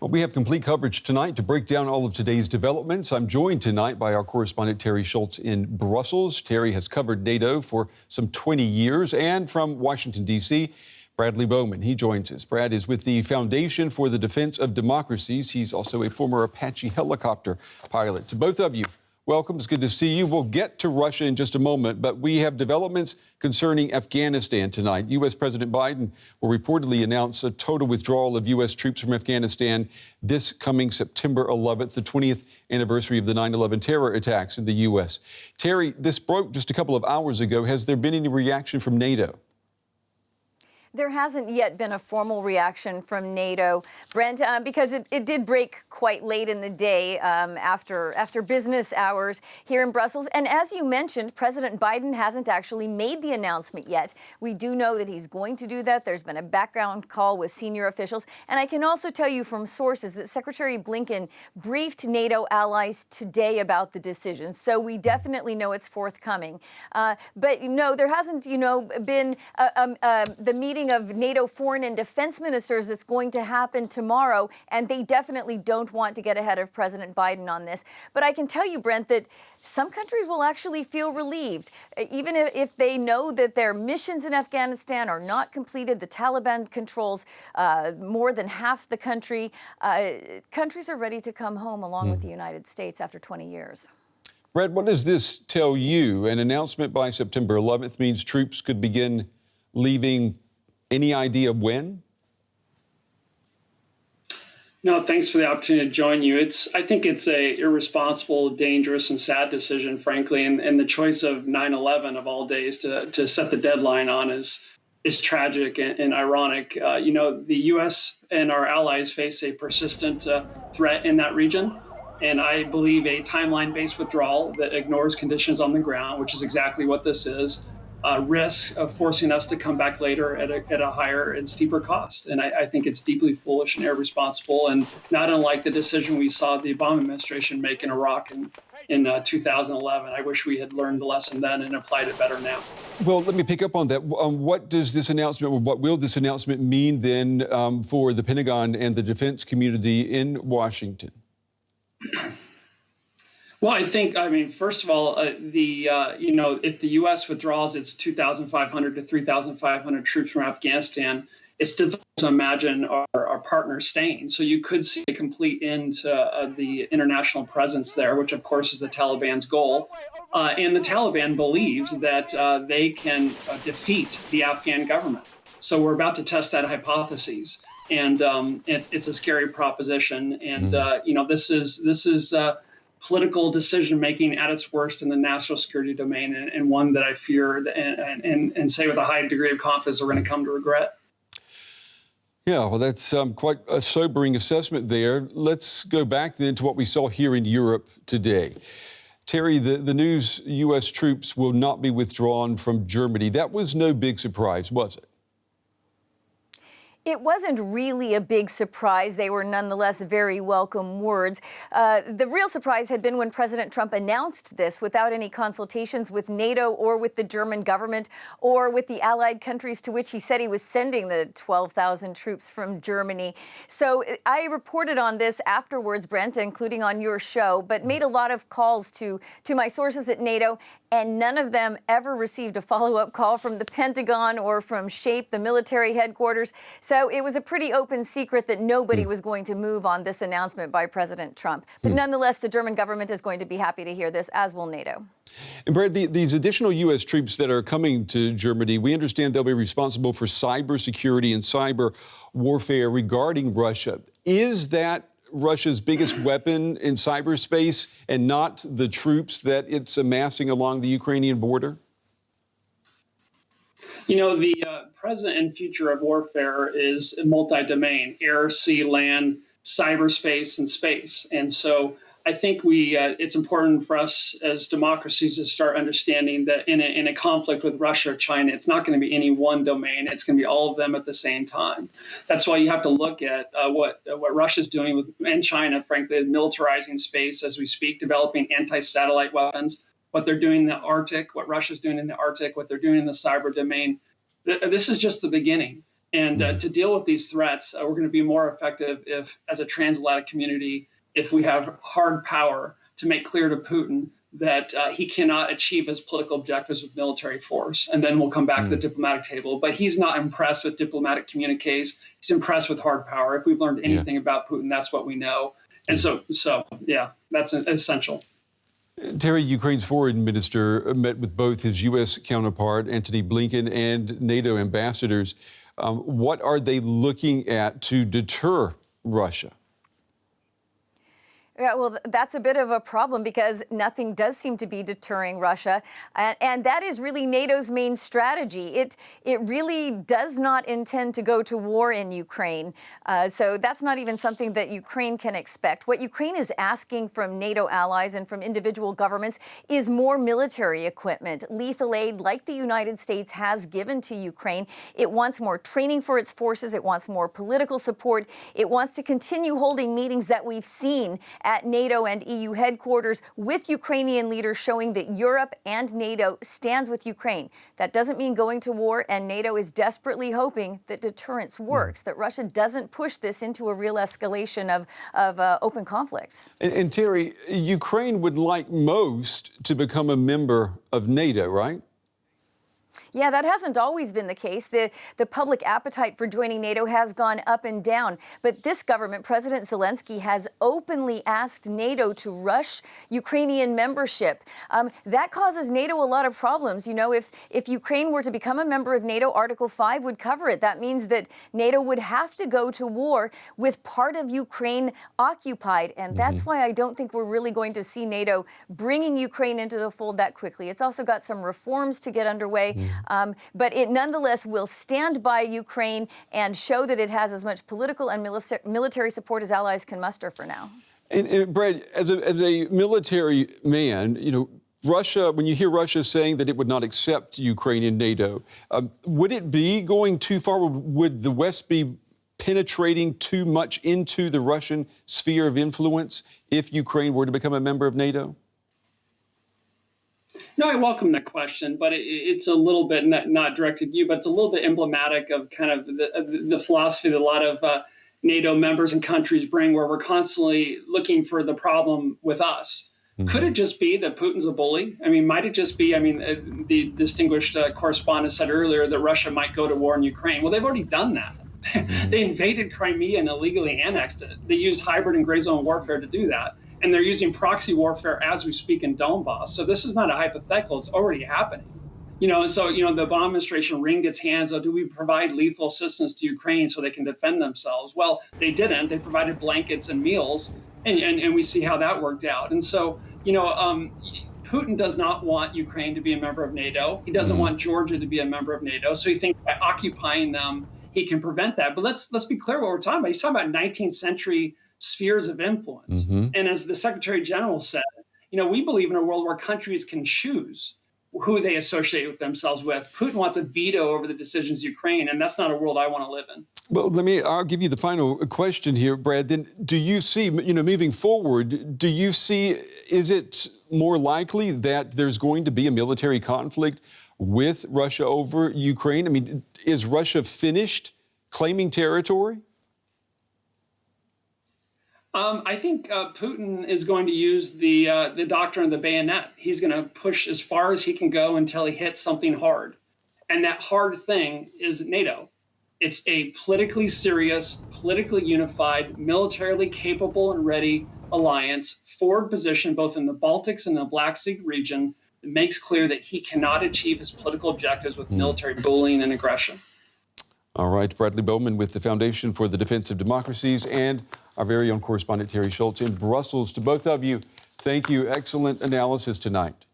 Well, we have complete coverage tonight to break down all of today's developments. I'm joined tonight by our correspondent Terry Schultz in Brussels. Terry has covered NATO for some 20 years. And from Washington, D.C., Bradley Bowman. He joins us. Brad is with the Foundation for the Defense of Democracies. He's also a former Apache helicopter pilot. To both of you, welcome. It's good to see you. We'll get to Russia in just a moment, but we have developments concerning Afghanistan tonight. U.S. President Biden will reportedly announce a total withdrawal of U.S. troops from Afghanistan this coming September 11th, the 20th anniversary of the 9/11 terror attacks in the U.S. Terry, this broke just a couple of hours ago. Has there been any reaction from NATO? There hasn't yet been a formal reaction from NATO, Brent, because it did break quite late in the day after business hours here in Brussels. And as you mentioned, President Biden hasn't actually made the announcement yet. We do know that he's going to do that. There's been a background call with senior officials. And I can also tell you from sources that Secretary Blinken briefed NATO allies today about the decision. So we definitely know it's forthcoming. But no, there hasn't, been the meeting of NATO foreign and defense ministers that's going to happen tomorrow, and they definitely don't want to get ahead of President Biden on this. But I can tell you, Brent, that some countries will actually feel relieved, even if they know that their missions in Afghanistan are not completed. The Taliban controls more than half the country. Countries are ready to come home along with the United States after 20 years. Brad, what does this tell you? An announcement by September 11th means troops could begin leaving. Any idea when? No, thanks for the opportunity to join you. I think it's a irresponsible, dangerous, and sad decision, frankly. And the choice of 9/11 of all days to set the deadline on is tragic and ironic. The U.S. and our allies face a persistent threat in that region. And I believe a timeline-based withdrawal that ignores conditions on the ground, which is exactly what this is, risk of forcing us to come back later at a higher and steeper cost. And I think it's deeply foolish and irresponsible, and not unlike the decision we saw the Obama administration make in Iraq in 2011. I wish we had learned the lesson then and applied it better now. Well, let me pick up on that. What will this announcement mean then for the Pentagon and the defense community in Washington? Well, first of all, if the U.S. withdraws its 2,500 to 3,500 troops from Afghanistan, it's difficult to imagine our partners staying. So you could see a complete end to the international presence there, which, of course, is the Taliban's goal. And the Taliban believes that they can defeat the Afghan government. So we're about to test that hypothesis. And it's a scary proposition. And, this is political decision-making at its worst in the national security domain, and one that I fear and say with a high degree of confidence we're going to come to regret. Yeah, well, that's quite a sobering assessment there. Let's go back then to what we saw here in Europe today. Terry, the news U.S. troops will not be withdrawn from Germany. That was no big surprise, was it? It wasn't really a big surprise. They were nonetheless very welcome words. The real surprise had been when President Trump announced this without any consultations with NATO or with the German government or with the allied countries to which he said he was sending the 12,000 troops from Germany. So I reported on this afterwards, Brent, including on your show, but made a lot of calls to my sources at NATO, and none of them ever received a follow-up call from the Pentagon or from SHAPE, the military headquarters. So it was a pretty open secret that nobody was going to move on this announcement by President Trump. But nonetheless, the German government is going to be happy to hear this, as will NATO. And Brad, these additional U.S. troops that are coming to Germany, we understand they'll be responsible for cybersecurity and cyber warfare regarding Russia. Is that Russia's biggest weapon in cyberspace and not the troops that it's amassing along the Ukrainian border? The present and future of warfare is multi-domain: air, sea, land, cyberspace, and space. And so I think it's important for us as democracies to start understanding that in a conflict with Russia or China, it's not going to be any one domain. It's going to be all of them at the same time. That's why you have to look at what Russia's doing and China, frankly, militarizing space as we speak, developing anti-satellite weapons, what they're doing in the Arctic, what Russia's doing in the Arctic, what they're doing in the cyber domain. This is just the beginning. And to deal with these threats, we're going to be more effective if, as a transatlantic community, if we have hard power to make clear to Putin that he cannot achieve his political objectives with military force. And then we'll come back to the diplomatic table. But he's not impressed with diplomatic communiques. He's impressed with hard power. If we've learned anything about Putin, that's what we know. And so yeah, that's essential. Terry, Ukraine's foreign minister met with both his U.S. counterpart, Antony Blinken, and NATO ambassadors. What are they looking at to deter Russia? Yeah, well, that's a bit of a problem because nothing does seem to be deterring Russia. And that is really NATO's main strategy. It really does not intend to go to war in Ukraine. So that's not even something that Ukraine can expect. What Ukraine is asking from NATO allies and from individual governments is more military equipment, lethal aid like the United States has given to Ukraine. It wants more training for its forces. It wants more political support. It wants to continue holding meetings that we've seen at NATO and EU headquarters with Ukrainian leaders showing that Europe and NATO stands with Ukraine. That doesn't mean going to war, and NATO is desperately hoping that deterrence works, that Russia doesn't push this into a real escalation of open conflict. And Terry, Ukraine would like most to become a member of NATO, right? Yeah, that hasn't always been the case. The public appetite for joining NATO has gone up and down. But this government, President Zelensky, has openly asked NATO to rush Ukrainian membership. That causes NATO a lot of problems. You know, if Ukraine were to become a member of NATO, Article 5 would cover it. That means that NATO would have to go to war with part of Ukraine occupied. And that's why I don't think we're really going to see NATO bringing Ukraine into the fold that quickly. It's also got some reforms to get underway. But it nonetheless will stand by Ukraine and show that it has as much political and military support as allies can muster for now. And Brad, as a military man, you know, Russia, when you hear Russia saying that it would not accept Ukraine in NATO, would it be going too far? Would the West be penetrating too much into the Russian sphere of influence if Ukraine were to become a member of NATO? No, I welcome that question, but it's a little bit not directed at you, but it's a little bit emblematic of kind of the philosophy that a lot of NATO members and countries bring, where we're constantly looking for the problem with us. Could it just be that Putin's a bully? I mean, might it just be, the distinguished correspondent said earlier that Russia might go to war in Ukraine. Well, they've already done that. They invaded Crimea and illegally annexed it. They used hybrid and gray zone warfare to do that. And they're using proxy warfare as we speak in Donbass. So this is not a hypothetical, it's already happening. You know, and so, the Obama administration wringed its hands of, do we provide lethal assistance to Ukraine so they can defend themselves? Well, they didn't. They provided blankets and meals, and we see how that worked out. And so, Putin does not want Ukraine to be a member of NATO. He doesn't want Georgia to be a member of NATO. So he thinks by occupying them, he can prevent that. But let's be clear what we're talking about. He's talking about 19th century spheres of influence. And as the Secretary General said, we believe in a world where countries can choose who they associate with themselves with. Putin wants a veto over the decisions of Ukraine, and that's not a world I want to live in. Well, I'll give you the final question here, Brad. Then do you see, moving forward, is it more likely that there's going to be a military conflict with Russia over Ukraine? I mean, is Russia finished claiming territory? I think Putin is going to use the doctrine of the bayonet. He's going to push as far as he can go until he hits something hard. And that hard thing is NATO. It's a politically serious, politically unified, militarily capable and ready alliance, forward position both in the Baltics and the Black Sea region, that makes clear that he cannot achieve his political objectives with military bullying and aggression. All right, Bradley Bowman with the Foundation for the Defense of Democracies and our very own correspondent Terry Schultz in Brussels. To both of you, thank you. Excellent analysis tonight.